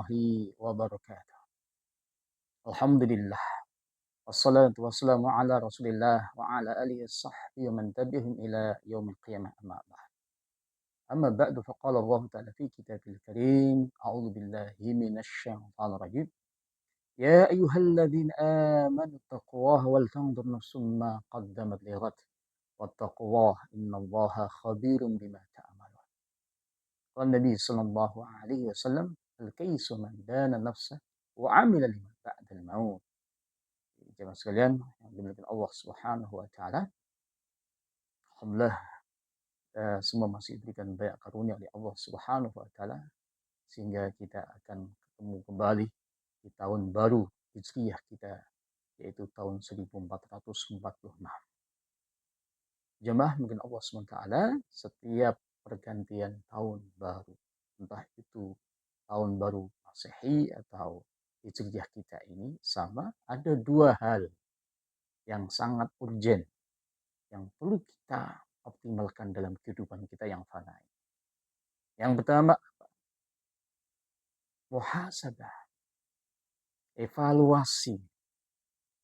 warahmatullahi wabarakatuh. Alhamdulillah. Wassalatu wassalamu ala rasulillah wa ala alihi sahbihi wa man tabi'ahum ila yaumil qiyamah amma ba'd. Amma ba'du faqala Allah ta'ala fi kitabil karim. A'udzu billahi minasy syaithanir rajim. Ya ayyuhalladzina amanu taqullaha wal tanzur nafsum ma qaddamat lighad. Wattaqullaha innallaha khabirum bima ta'malun. Qala Nabi sallallahu alaihi wasallam, al-kaisu man dana nafsah wa 'amila lima ba'dal maut. Jemaah sekalian yang dimuliakan Allah Subhanahu wa taala, alhamdulillah semua masih diberikan banyak karunia oleh Allah Subhanahu wa taala sehingga kita akan ketemu kembali di tahun baru Hijriah kita, yaitu tahun 1446. Jemaah mungkin Allah Subhanahu wa taala setiap pergantian tahun baru, entah itu tahun baru Masehi atau Hijriah kita ini sama, ada dua hal yang sangat urgen yang perlu kita optimalkan dalam kehidupan kita yang fana. Yang pertama, muhasabah, evaluasi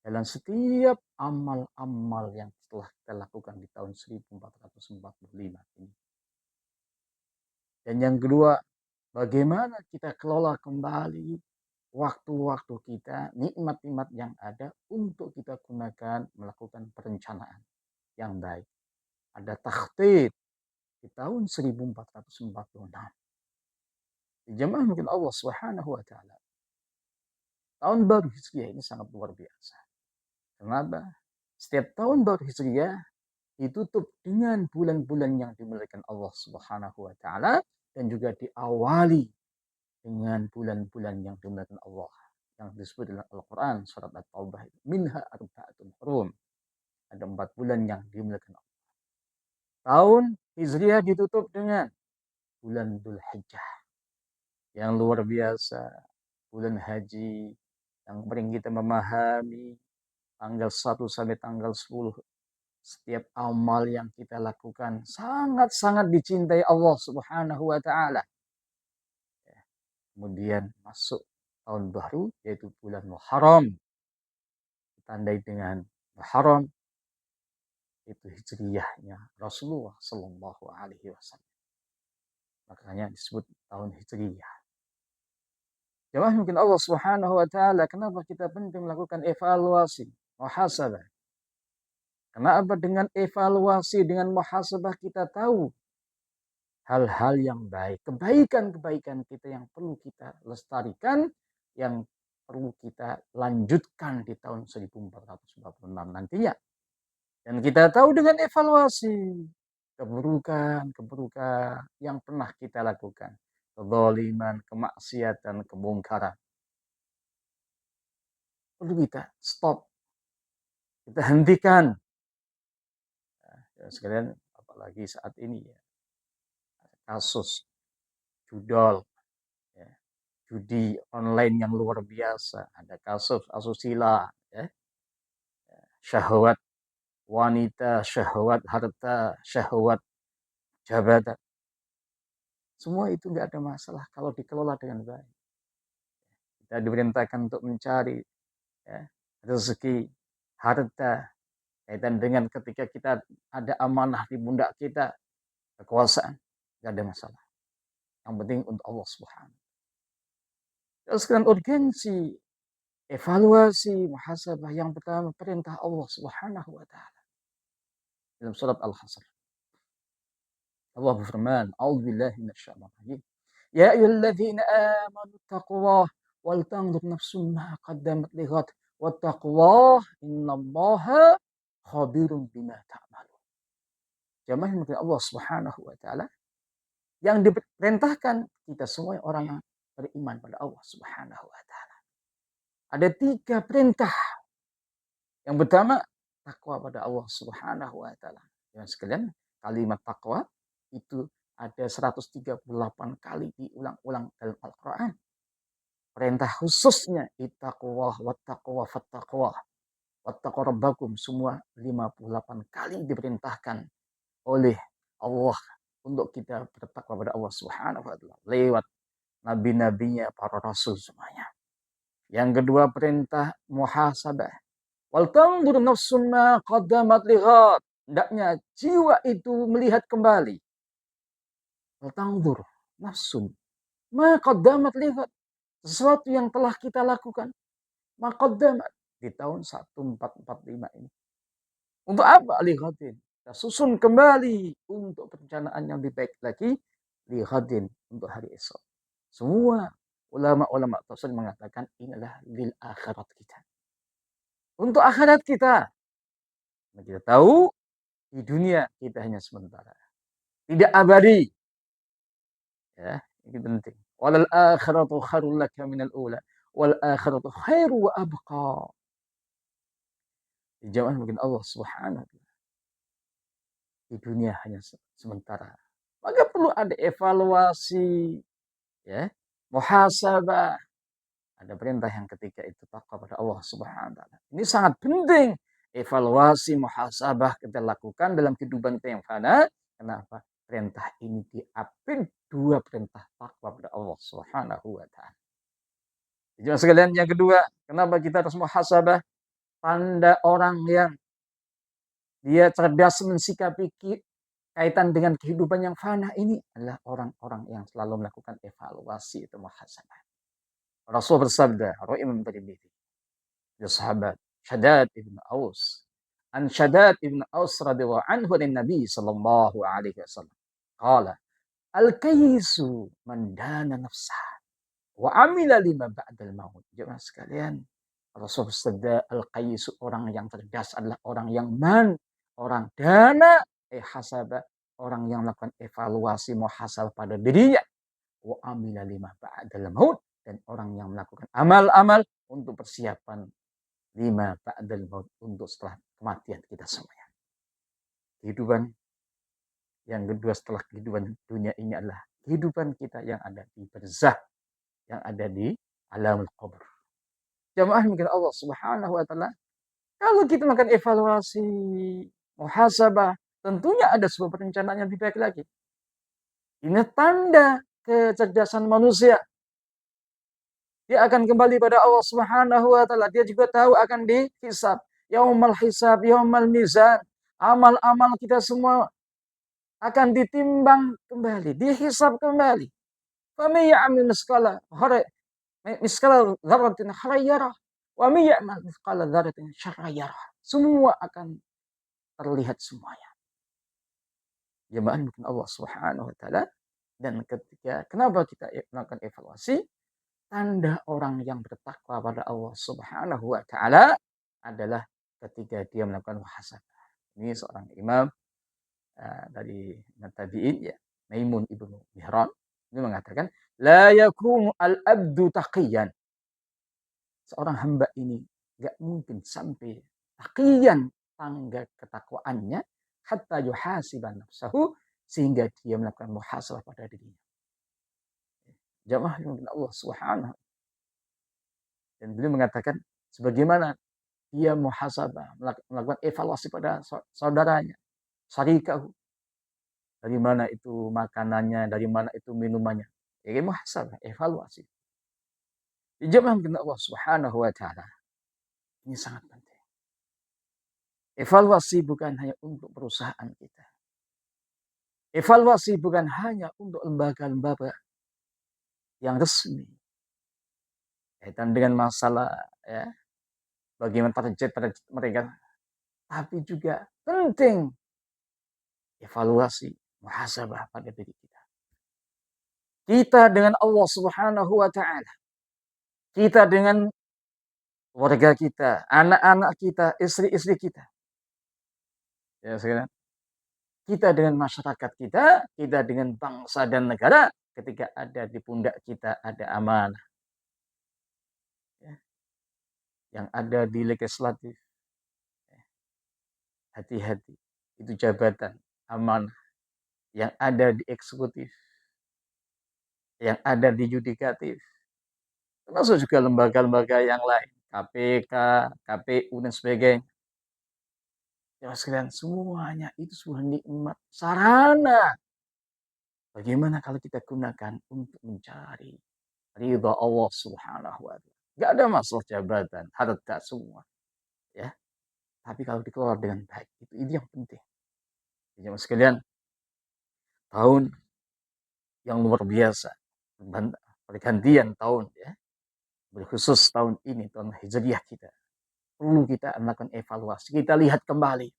dalam setiap amal-amal yang telah kita lakukan di tahun 1445 ini. Dan yang kedua, bagaimana kita kelola kembali waktu-waktu kita, nikmat-nikmat yang ada untuk kita gunakan melakukan perencanaan yang baik. Ada takhtit di tahun 1446. Di jemaah mungkin Allah Subhanahu wa taala, tahun baru Hijriah ini sangat luar biasa. Kenapa? Setiap tahun baru Hijriah ditutup dengan bulan-bulan yang dimuliakan Allah Subhanahu wa taala dan juga diawali dengan bulan-bulan yang dimuliakan Allah yang disebut dalam Al-Qur'an surat At-Taubah, minha arba'atun hurum. Ada 4 bulan yang dimuliakan Allah. Tahun Hijriah ditutup dengan bulan Dzulhijjah yang luar biasa, bulan haji yang paling kita memahami tanggal 1 sampai tanggal 10. Setiap amal yang kita lakukan sangat-sangat dicintai Allah Subhanahu wa taala. Kemudian masuk tahun baru yaitu bulan Muharram. Ditandai dengan Muharram itu hijriyahnya Rasulullah sallallahu alaihi wasallam. Makanya disebut tahun hijriyah. Jemaah mungkin Allah Subhanahu wa taala, kenapa kita penting melakukan evaluasi, muhasabah? Kenapa dengan evaluasi, dengan muhasabah kita tahu hal-hal yang baik, kebaikan-kebaikan kita yang perlu kita lestarikan, yang perlu kita lanjutkan di tahun 1446 nantinya. Dan kita tahu dengan evaluasi keburukan yang pernah kita lakukan, kezaliman, kemaksiatan, kemungkaran. Perlu kita stop, kita hentikan. Ya, sekalian apalagi saat ini ya, kasus judol, ya, judi online yang luar biasa, ada kasus asusila, ya, syahwat wanita, syahwat harta, syahwat jabatan. Semua itu nggak ada masalah kalau dikelola dengan baik. Kita diperintahkan untuk mencari ya, rezeki, harta, kaitan dengan ketika kita ada amanah di pundak kita, kekuasaan, nggak ada masalah. Yang penting untuk Allah Subhanahu. Terus kan urgensi, evaluasi, muhasabah yang pertama perintah Allah Subhanahu wa taala. Dalam surat Al-Hasr. Allah berfirman, "A'udzubillahi minasyaitonir rajim. Ya ayyuhalladzina amanu taqullaha wal tanzur nafsum ma qaddamat lighad wattaqullaha innallaha khabirum bima ta'malun." Jamaah yang Allah Subhanahu wa taala, yang diperintahkan kita semua orang yang beriman pada Allah Subhanahu wa taala. Ada 3 perintah. Yang pertama, takwa pada Allah Subhanahu wa taala. Yang sekalian, kalimat takwa itu ada 138 kali diulang-ulang dalam Al-Quran. Perintah khususnya ittaqullah wattaqwa fattaqwa wattaqu rabbakum, semua 58 kali diperintahkan oleh Allah untuk kita bertakwa pada Allah Subhanahu wa taala lewat nabi-nabinya, para rasul semuanya. Yang kedua perintah muhasabah. Wal tanzur nafsun ma qaddamat lighad. Hendaknya jiwa itu melihat kembali. Wal tanzur nafsun ma qaddamat lighad. Sesuatu yang telah kita lakukan. Ma qaddamat di tahun 1445 ini. Untuk apa lighadin? Kita susun kembali untuk perencanaan yang lebih baik lagi lighadin untuk hari esok. Semua ulama-ulama tersebut mengatakan inilah lil akhirat kita. Untuk akhirat kita. Nah, kita tahu di dunia kita hanya sementara. Tidak abadi. Ya, ini penting. Walal akhiratu khairul laka minal ula. Wal akhiratu khairu wa abqa. Dijawab mungkin Allah Subhanahu wa taala. Di dunia hanya sementara. Maka perlu ada evaluasi, ya, muhasabah. Ada perintah yang ketiga itu takwa pada Allah Subhanahu wa taala. Ini sangat penting. Evaluasi muhasabah kita lakukan dalam kehidupan kita yang fana. Kenapa? Perintah ini diapit dua perintah takwa pada Allah Subhanahu wa taala. Jadi sekalian yang kedua, kenapa kita harus muhasabah? Tanda orang yang dia cerdas mensikapi kaitan dengan kehidupan yang fana ini adalah orang-orang yang selalu melakukan evaluasi itu muhasabah. Rasul bersabda, Imam Tirmidzi, ya sahabat Shaddad ibn Aus, an Shaddad ibn Aus radhiyallahu anhu dari Nabi sallallahu alaihi wasallam. Qala, al-kayyisu man dana nafsah wa amila lima ba'dal maut. Jemaah sekalian, Rasul bersabda, al-kayyisu orang yang cerdas adalah orang yang orang dana hasabah, orang yang melakukan evaluasi muhasabah pada dirinya, wa amila lima ba'dal maut, dan orang yang melakukan amal-amal untuk persiapan lima ba'dal maut, untuk setelah kematian kita semuanya. Kehidupan yang kedua setelah kehidupan dunia ini adalah kehidupan kita yang ada di barzakh, yang ada di alamul qabr. Jamaah mungkin Allah Subhanahu wa taala, kalau kita melakukan evaluasi muhasabah, tentunya ada sebuah perencanaan yang lebih baik lagi. Ini tanda kecerdasan manusia. Dia akan kembali pada Allah Subhanahu wa taala. Dia juga tahu akan dihisab. Yaumal hisab, yaumal mizan. Amal-amal kita semua akan ditimbang kembali, dihisab kembali. Faman ya'mal miskala dzarratin khairan yarah, wa man ya'mal miskala dzarratin syarran yarah. Semua akan terlihat semuanya. Jemaah mungkin Allah Subhanahu wa taala. Dan ketika kenapa kita melakukan evaluasi? Tanda orang yang bertakwa pada Allah Subhanahu wa taala adalah ketika dia melakukan muhasabah. Ini seorang imam dari tabi'in, ya, Maimun ibnu Mihran, ini mengatakan, la yakunu al-abdu taqiyan. Seorang hamba ini enggak mungkin sampai taqiyan, tangga ketakwaannya, hatta yuhasiban nafsahu, sehingga dia melakukan muhasabah pada dirinya. Jamaah yang Allah Subhanahu. Dan beliau mengatakan sebagaimana dia muhasabah, melakukan evaluasi pada saudaranya, syarikahu, dari mana itu makanannya, dari mana itu minumannya. Ya, muhasabah, evaluasi. Jamaah yang Allah Subhanahu wa taala. Ini sangat penting. Evaluasi bukan hanya untuk perusahaan kita. Evaluasi bukan hanya untuk lembaga-lembaga yang resmi. Kaitan dengan masalah, ya, bagaimana target mereka. Tapi juga penting evaluasi, muhasabah pada diri kita. Kita dengan Allah Subhanahu wa taala. Kita dengan warga kita, anak-anak kita, istri-istri kita. Ya, sekarang kita dengan masyarakat kita dengan bangsa dan negara, ketika ada di pundak kita ada amanah. Ya. Yang ada di legislatif, hati-hati, itu jabatan amanah. Yang ada di eksekutif, yang ada di yudikatif, termasuk juga lembaga-lembaga yang lain, KPK, KPU dan sebagainya. Ya sekalian, semuanya itu sebuah nikmat, sarana. Bagaimana kalau kita gunakan untuk mencari ridha Allah Subhanahu wa taala. Enggak ada masalah jabatan, harta semua, ya. Tapi kalau dikelola dengan baik, itu yang penting. Jemaah sekalian, tahun yang luar biasa, pergantian tahun ya, berkhusus tahun ini, tahun Hijriah kita. Perlu kita melakukan evaluasi. Kita lihat kembali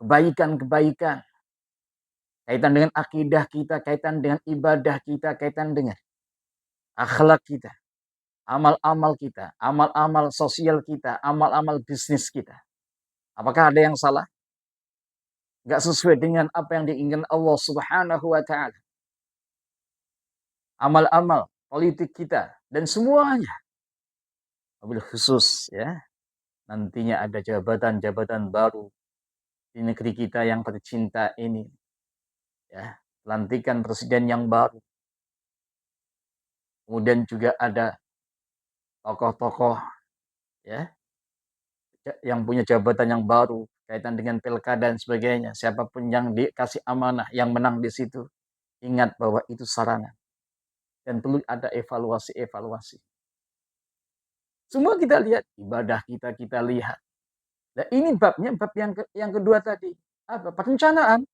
kebaikan-kebaikan kaitan dengan akidah kita, kaitan dengan ibadah kita, kaitan dengan akhlak kita, amal-amal kita, amal-amal sosial kita, amal-amal bisnis kita. Apakah ada yang salah? Enggak sesuai dengan apa yang diinginkan Allah Subhanahu wa taala. Amal-amal politik kita dan semuanya. Wabil khusus ya, nantinya ada jabatan-jabatan baru di negeri kita yang tercinta ini. Ya, pelantikan presiden yang baru. Kemudian juga ada tokoh-tokoh ya yang punya jabatan yang baru kaitan dengan pilkada dan sebagainya. Siapapun yang dikasih amanah, yang menang di situ, ingat bahwa itu sarana dan perlu ada evaluasi-evaluasi. Semua kita lihat, ibadah kita lihat. Nah, ini babnya bab yang kedua tadi. Apa? Perencanaan.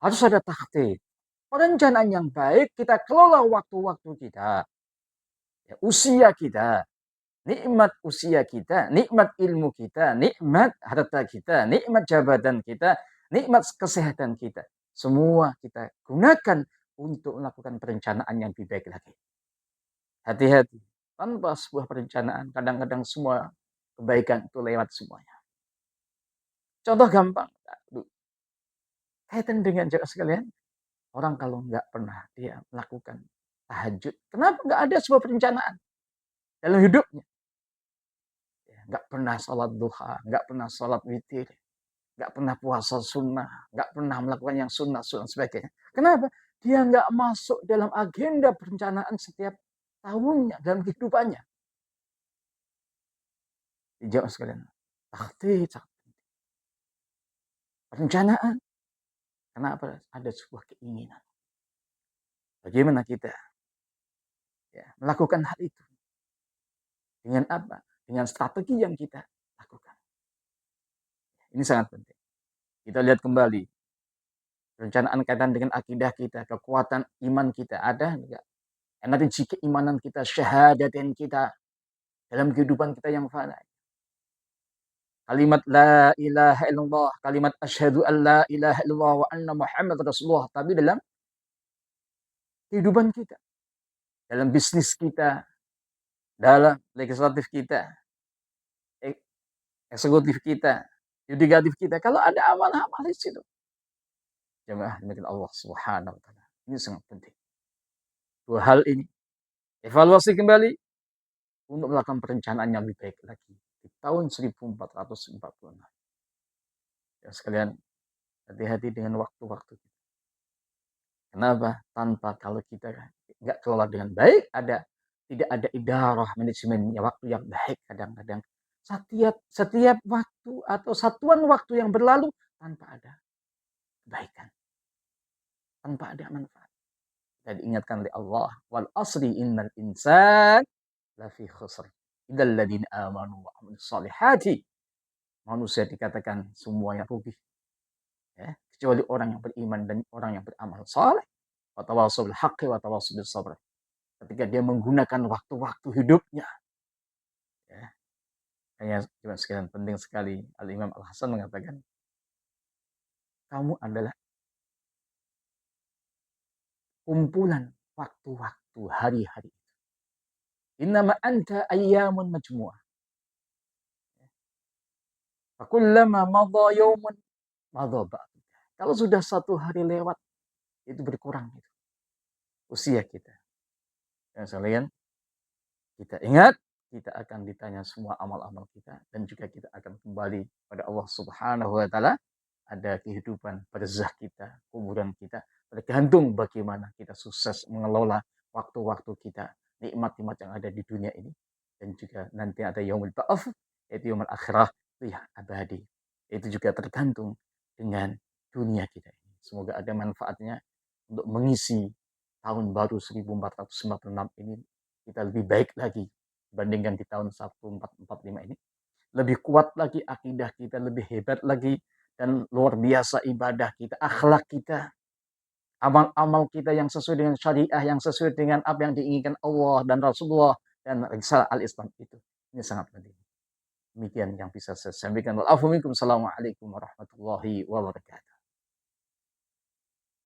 Harus ada takhtit. Perencanaan yang baik, kita kelola waktu-waktu kita. Ya, usia kita. Nikmat usia kita, nikmat ilmu kita, nikmat harta kita, nikmat jabatan kita, nikmat kesehatan kita. Semua kita gunakan untuk melakukan perencanaan yang lebih baik lagi. Hati-hati. Tanpa sebuah perencanaan, kadang-kadang semua kebaikan itu lewat semuanya. Contoh gampang. Kaitan dengan jaga sekalian, orang kalau nggak pernah dia melakukan tahajud, kenapa nggak ada sebuah perencanaan dalam hidupnya? Nggak pernah sholat duha, nggak pernah sholat witir, nggak pernah puasa sunnah, nggak pernah melakukan yang sunnah-sunnah sebagainya. Kenapa? Dia nggak masuk dalam agenda perencanaan setiap tahunnya dalam kehidupannya. Dijawab sekalian. Takhtit, perencanaan. Kenapa? Ada sebuah keinginan. Bagaimana kita ya, melakukan hal itu? Dengan apa? Dengan strategi yang kita lakukan. Ini sangat penting. Kita lihat kembali. Perencanaan kaitan dengan akidah kita, kekuatan iman kita. Ada enggak? Energi keimanan kita, syahadatin kita dalam kehidupan kita yang fana. Kalimat la ilaha illallah, kalimat asyhadu an la ilaha illallah wa anna Muhammad Rasulullah. Tapi dalam kehidupan kita, dalam bisnis kita, dalam legislatif kita, eksekutif kita, yudikatif kita. Kalau ada amal-amal di situ. Jemaah dimiliki Allah Subhanahu wa taala. Ini sangat penting. Dua hal ini evaluasi kembali untuk melakukan perencanaan yang lebih baik lagi di tahun 1446. Ya sekalian, hati-hati dengan waktu-waktu kita. Kenapa? Kalau kita nggak kelola dengan baik, tidak ada idarah manajemennya waktu yang baik. Kadang-kadang setiap waktu atau satuan waktu yang berlalu tanpa ada kebaikan, tanpa ada manfaat. Dan diingatkan oleh Allah, wal asri innal insan lafi khusr illal ladzina amanu wa amilus solihati. Manusia dikatakan semuanya rugi. Ya, kecuali orang yang beriman dan orang yang beramal saleh. Wa tawassaw bil haqqi wa tawassaw bis sabr. Ketika dia menggunakan waktu-waktu hidupnya. Ya. Hanya cuma sekian penting sekali. Al-Imam Al-Hasan mengatakan, kamu adalah kumpulan waktu-waktu hari-hari. Innama anta ayyamun majmu'ah. Fakullama madha yawmun madha ba'd. Kalau sudah satu hari lewat, itu berkurang itu usia kita. Yang sekalian, kita ingat, kita akan ditanya semua amal-amal kita dan juga kita akan kembali pada Allah Subhanahu wa taala. Ada kehidupan barzah kita, kuburan kita, tergantung bagaimana kita sukses mengelola waktu-waktu kita, nikmat-nikmat yang ada di dunia ini, dan juga nanti ada yaumul ba'ats, yaitu yaumul akhirah, itu yang abadi. Itu juga tergantung dengan dunia kita ini. Semoga ada manfaatnya untuk mengisi tahun baru 1446 ini kita lebih baik lagi dibandingkan di tahun 1445 ini. Lebih kuat lagi akidah kita, lebih hebat lagi, dan luar biasa ibadah kita, akhlak kita, amal-amal kita yang sesuai dengan syariah, yang sesuai dengan apa yang diinginkan Allah dan Rasulullah dan risalah al-Islam itu. Ini sangat penting. Demikian yang bisa saya sampaikan. Assalamualaikum warahmatullahi wabarakatuh.